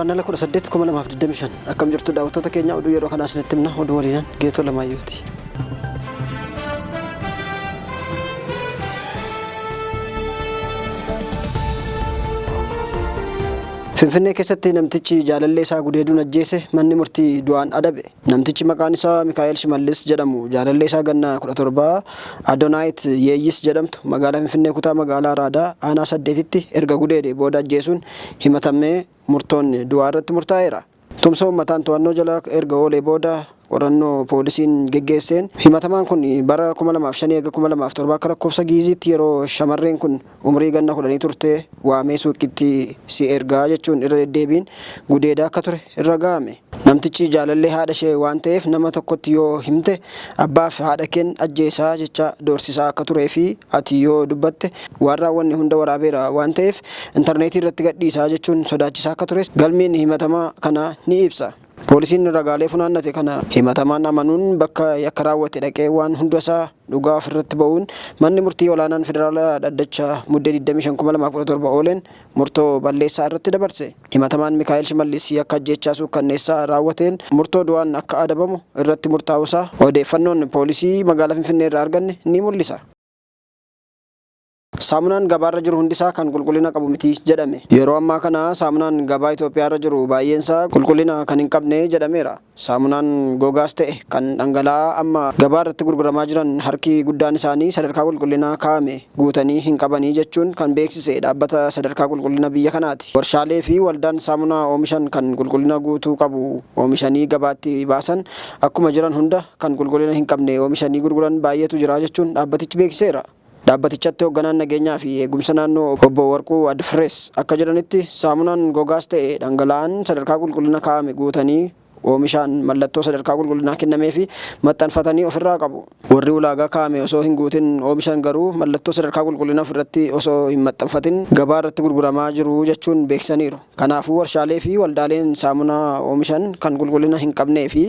Guraandhala 18,2025 akkam jirtu daawwattoota keenya oduu yeroo kana isinitti himna oduu waliinaan Geetoo Lamaayyootii. Finfinnee keessatti namtichi jaalallee isaa gudeeduun ajjeese manni murtii du'aan adabe. Namtichi maqaan isaa Mikaa'el Shimallis jedhamu jaalallee isaa ganna 17 Adonaayit Yeeyyis jedhamtu magaalaa Finfinnee kutaa magaalaa Araadaa aanaa 8tti erga gudeede booda ajjeesuun himatamee murtoon du'aa irratti murtaa'eera. Tumsa uummataan to'annoo jala erga oolee booda qorannoo poolisiin geggeesseen himatamaan kun bara 2005 eega 2007 akka lakkoofsa Giiziitti yeroo shamarreen kun umrii ganna 10 turte waamee suuqitti si ergaa jechuun irra deddeebiin gudeedaa akka ture irra ga'ame. Namtichi jaalallee haadha ishee waan ta'eef nama tokkotti yoo himte abbaaf haadha keen ajjeesaa jecha doorsisaa akka turee fi ati yoo dubbatte waan raawwanne hunda waraabeera waan ta'eef intarneetii irratti gadhiisaa jechuun sodaachisaa akka tures galmeen himatamaa kana ni ibsa. Poolisiin ragaalee funaannate kana himatamaan amanuun bakka yakka raawwate dhaqee waan hundasaa dhugaa ofirratti ba'uun manni murtii olaanaan federaalaa dhaddacha muddee 25,2017 ooleen murtoo balleessaa irratti dabarse. Himatamaan Mikaa'el Shimallis yakka ajjeechaa suukkanneessaa raawwateen murtoo du'aan akka adabamu irratti murtaa'uusaa odeeffannoon poolisii magaalaa Finfinnee irraa arganne ni mul'isa. Saamunaan gabaarra jiru hundisaa kan qulqullina qabu miti jedhame. Yeroo ammaa kana saamunaan gabaa Itoophiyaarra jiru baay'eensaa qulqullina kan hin qabne jedhameera. Saamunaan gogaas ta'e kan dhangala'aa amma gabaarratti gurguramaa jiran harki guddaan isaanii sadarkaa qulqullinaa kaa'ame guutanii hin qabanii jechuun kan beeksise dhaabbata sadarkaa qulqullina biyya kanaati. Warshaalee fi waldaan saamunaa oomishan kan qulqullina guutuu qabu oomishanii gabaatti baasan akkuma jiran hunda kan qulqullina hin qabne oomishanii gurguran baay'eetu jira jechuun dhaabbatichi beeksiseera. Dhaabbatichatti hoogganaan nageenyaa fi eegumsa naannoo obbo Warquu Adfirees akka jedhanitti saamunaan gogaas ta'e dhangala'aan sadarkaa qulqullina kaa'ame guutanii oomishaan mallattoo sadarkaa qulqullinaa kennamee fi maxxanfatanii ofirraa qabu. Warri ulaagaa kaa'ame osoo hin guutin oomishan garuu mallattoo sadarkaa qulqullinaa ofirratti osoo hin maxxanfatin gabaa irratti gurguramaa jiru jechuun beeksisaniiru. Kanaafuu warshaalee fi waldaaleen saamunaa oomishan kan qulqullina hin qabnee fi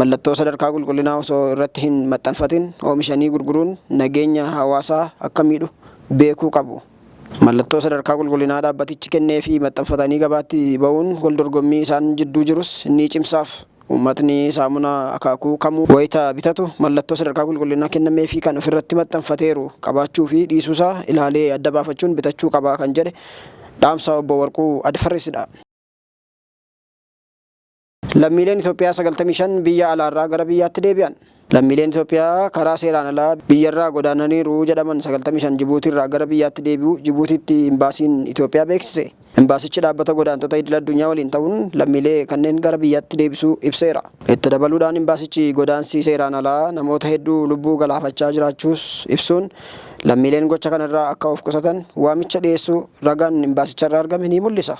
mallattoo sadarkaa qulqullinaa osoo irratti hin maxxanfatin oomishanii gurguruun nageenya hawaasaa akka miidhu beekuu qabu. Mallattoo sadarkaa qulqullinaa dhaabbatichi kennee fi maxxanfatanii gabaatti ba'uun wal dorgommii isaan jidduu jirus ni cimsaaf. Uummatni saamunaa akaakuu kamuu wayita bitatu mallattoo sadarkaa qulqullinaa kennamee fi kan ofirratti maxxanfateeru qabaachuu fi dhiisuusaa ilaalee adda baafachuun bitachuu qabaa kan jedhe dhaamsa obbo Warquu Adfireesidha. Lammiileen Itoophiyaa 95 biyya alaarraa gara biyyaatti deebi'an. Lammiileen Itoophiyaa karaa seeraan alaa biyyarraa godaananiiru jedhaman 95 Jibuutiirraa gara biyyaatti deebi'u Jibuutiitti imbaasiin Itoophiyaa beeksise. Imbaasichi dhaabbata godaantota idil addunyaa waliin ta'uun lammiilee kanneen gara biyyaatti deebisuu ibseera. Itti dabaluudhaan imbaasichi godaansi seeraan alaa namoota hedduu lubbuu galaafachaa jiraachuus ibsuun lammiileen gocha kanarraa akka of qusatan waamicha dhiyeessuu ragaan imbaasicharraa argame ni mul'isa.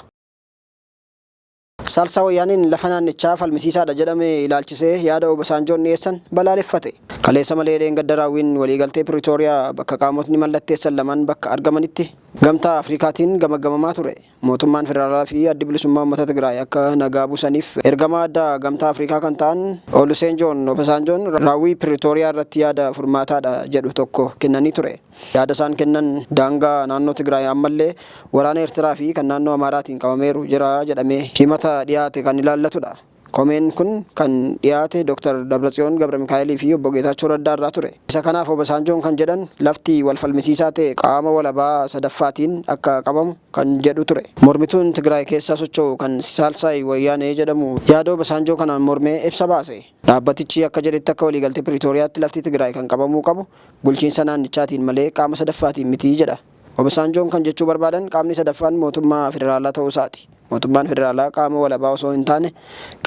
Saalsaa Wayyaaniin lafa naannichaa falmisiisaadha jedhamee ilaalchisee yaada Obasanjoon dhiyeessan balaaleffate. Kaleessa malee dheengadda raawwiin waliigaltee Piriitooriyaa bakka qaamotni mallatteessan lamaan bakka argamanitti gamtaa Afrikaatiin gamagamamaa ture. Mootummaan federaalaa fi addi bilisummaa uummata Tigraay akka nagaa buusaniif ergamaa addaa gamtaa Afrikaa kan ta'an Oluseejoon Obasanjoon raawwii Piriitooriyaa irratti yaada furmaataadha jedhu tokko kennanii ture. Yaada isaan kennan daangaa naannoo Tigraay ammallee waraana Eertiraa fi kan naannoo Amaaraatiin qabameeru jira jedhamee himata dhiyaate kan ilaallatudha. Komeen kun kan dhiyaate Dr. Dabratsiyoon Gabra Mikaa'elii fi obbo Geetaachoo Raddaa irraa ture. Isa kanaaf Obasanjoon kan jedhan lafti wal falmisiisaa ta'e qaama walabaa sadaffaatiin akka qabamu kan jedhu ture. Mormituun Tigraay keessaa socho'u kan Saalsaay Wayyaanee jedhamu yaada Obasanjoo kanaan mormee ibsa baase. Dhaabbatichi akka jedhetti akka waliigaltee Piriitooriyaatti lafti Tigraay kan qabamuu qabu bulchiinsa naannichaatiin malee qaama sadaffaatiin miti jedha. Obasanjoon kan jechuu barbaadan qaamni sadaffaan mootummaa federaalaa ta'uu isaati. Mootummaan federaalaa qaama walabaa osoo hin taane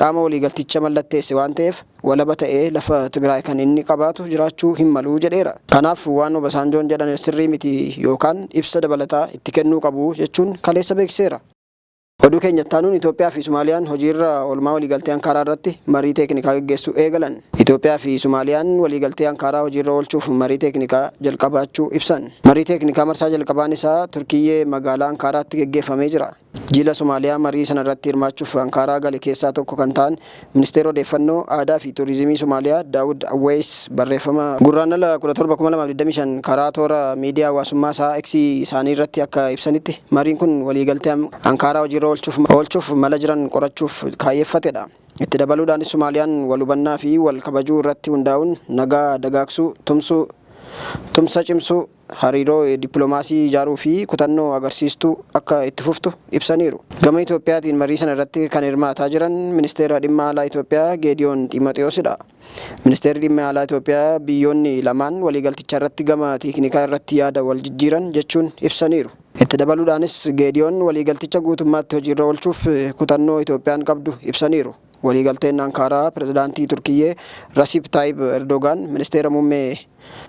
qaama waliigalticha mallatteesse waan ta'eef walaba ta'ee lafa Tigraay kan inni qabaatu jiraachuu hin malu jedheera. Kanaaf waan Obasanjoon jedhan sirrii miti yookaan ibsa dabalataa itti kennuu qabu jechuun kaleessa beeksiseera. Oduu keenya taanuun Itoophiyaa fi Somaaliyaan hojiirra oolmaa waliigaltee Ankaaraa irratti marii teeknikaa gaggeessuu eegalan. Itoophiyaa fi Somaaliyaan waliigaltee Ankaaraa hojiirra oolchuuf marii teeknikaa jalqabaachuu ibsan. Marii teeknikaa marsaa jalqabaan isaa Turkiyyee magaalaa Ankaaraatti gaggeeffamee jira. Jila Somaaliyaa marii sana irratti hirmaachuuf Ankaaraa gale keessaa tokko kan ta'an Ministeera Odeeffannoo Aadaa fi Turizimii Somaaliyaa Daawud Awwees barreeffama Guraandhala 17/2025 karaa toora miidiyaa hawaasummaa isaa X isaanii irratti akka ibsanitti mariin kun waliigaltee Ankaaraa hojiirra oolchuuf mala jiran qorachuuf kaayeffatedha. Itti dabaluudhaanis Somaaliyaan wal hubannaa fi wal kabajuu irratti hundaa'uun nagaa dagaagsuu, tumsa cimsuu, hariiroo dippiloomaasii ijaaruu fi kutannoo agarsiistuu akka itti fuftu ibsaniiru. Gama Itoophiyaatiin marii sana irratti kan hirmaataa jiran Ministeera Dhimma Alaa Itoophiyaa Geediyoon Xiimotewoosidha. Ministeerri Dhimma Alaa Itoophiyaa biyyoonni lamaan waliigalticha irratti gama teeknikaa irratti yaada wal jijjiiran jechuun ibsaniiru. Itti dabaluudhaanis Geediyoon waliigalticha guutummaatti hojiirra oolchuuf kutannoo Itoophiyaan qabdu ibsaniiru. Waliigalteen Ankaaraa Pirezidaantii Turkiyyee Rasiip Taayib Erdogaan, Ministeera Muummee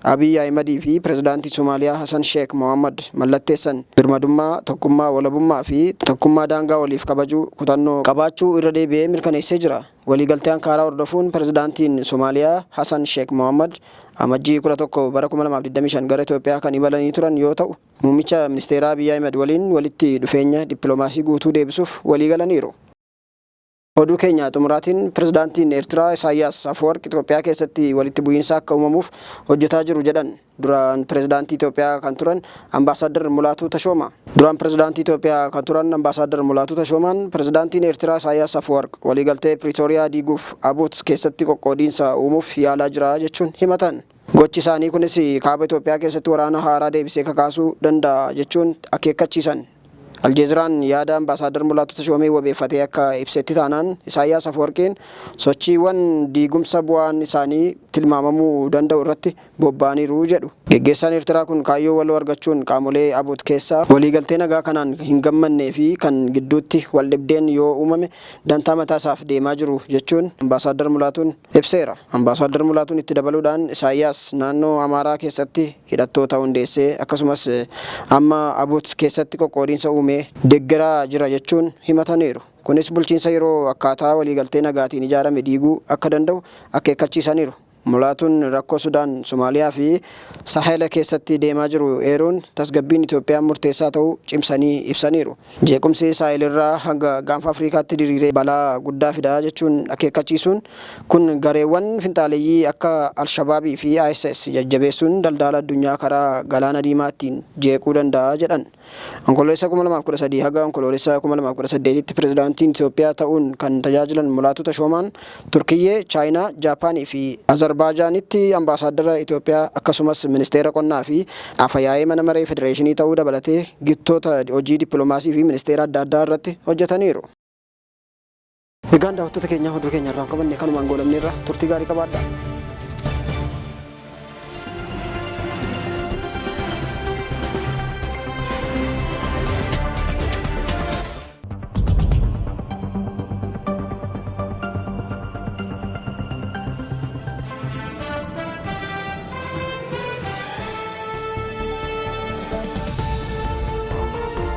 Abiy Ahimad fi Pirezidaantii Somaaliyaa Hassan Sheekh Mohammad mallatteessan birmadummaa, tokkummaa, walabummaa fi tokkummaa daangaa waliif kabajuu kutannoo qabaachuu irra deebi'ee mirkaneessee jira. Waliigaltee Ankaaraa hordofuun Pirezidaantiin Somaaliyaa Hassan Sheekh Mohammad amajjii 11/2025 gara Itoophiyaa kan imalanii turan yoo ta'u, muummicha ministeeraa Abiy Ahimad waliin walitti dhufeenya dippiloomaasii guutuu deebisuuf waliigalaniiru. Oduu keenya xumuraatiin Pirezidaantiin Eertiraa Isaayyaas Afwerqi Itoophiyaa keessatti walitti bu'iinsa akka uumamuuf hojjetaa jiru jedhan. Duraan Pirezidaantii Itoophiyaa kan turan Ambaasaadder Mulaatuu Tashoomaa. Pirezidaantiin Eertiraa Isaayyaas Afwerqi waliigaltee Piriitooriyaa diiguuf Abuut keessatti qoqqoodiinsa uumuuf yaalaa jira jechuun himatan. Gochi isaanii kunis kaaba Itoophiyaa keessatti waraana haaraa deebisee kakaasuu danda'a jechuun akeekkachiisan. Aljeeziraan yaada Ambaasaadder Mulaatuu Tashoomee wabeeffatee akka ibsetti taanaan Isaayyaas Afwerqiin sochiiwwan diigumsa bu'aan isaanii tilmaamamuu danda'u irratti bobba'aniiru jedhu. Geggeessaan Eertiraa kun kaayyoo waloo argachuun qaamolee Abuut keessaa waliigaltee nagaa kanaan hin gammannee fi kan gidduutti wal dhibdeen yoo uumame dantaa mataa isaaf deemaa jiru jechuun Ambaasaadder Mulaatuun ibseera. Ambaasaadder Mulaatuun itti dabaluudhaan Isaayyaas naannoo Amaaraa keessatti hidhattoota hundeessee akkasumas amma Abuut keessatti qoqqoodiinsa uume deeggaraa jira jechuun himataniiru. Kunis bulchiinsa yeroo akkaataa waliigaltee nagaatiin ijaarame diiguu akka danda'u akeekkachiisaniiru. Mulaatuun rakkoo Sudaan, Somaaliyaa fi Sahel keessatti deemaa jiru eeruun tasgabbiin Itoophiyaan murteessaa ta'uu cimsanii ibsaniiru. Jeequmsi Sahel irraa hanga gaanfa Afrikaatti diriiree balaa guddaa fidaa jechuun akeekkachiisuun kun gareewwan finxaaleeyyii akka Alshabaabii fi ISIS jajjabeessuun daldala addunyaa karaa galaana diimaattiin jeequu danda'a jedhan. Onkoloolessa 2013 haga onkoloolessa 2018tti Pirezidaantiin Itoophiyaa ta'uun kan tajaajilan Mulaatuu Tashoomaan Turkiyyee, Chaayinaa, Jaapaanii fi Azerbaaijaanitti Ambaasaadara Itoophiyaa akkasumas Ministeera Qonnaa fi Afyaa'ee mana maree Federeeshinii ta'uu dabalatee gittoota hojii dippiloomaasii fi ministeera adda addaa irratti hojjetaniiru. Egaan daawwattoota keenya oduu keenya irraa qabanne kanumaan goolabneerra turtii gaarii qabaadhaa.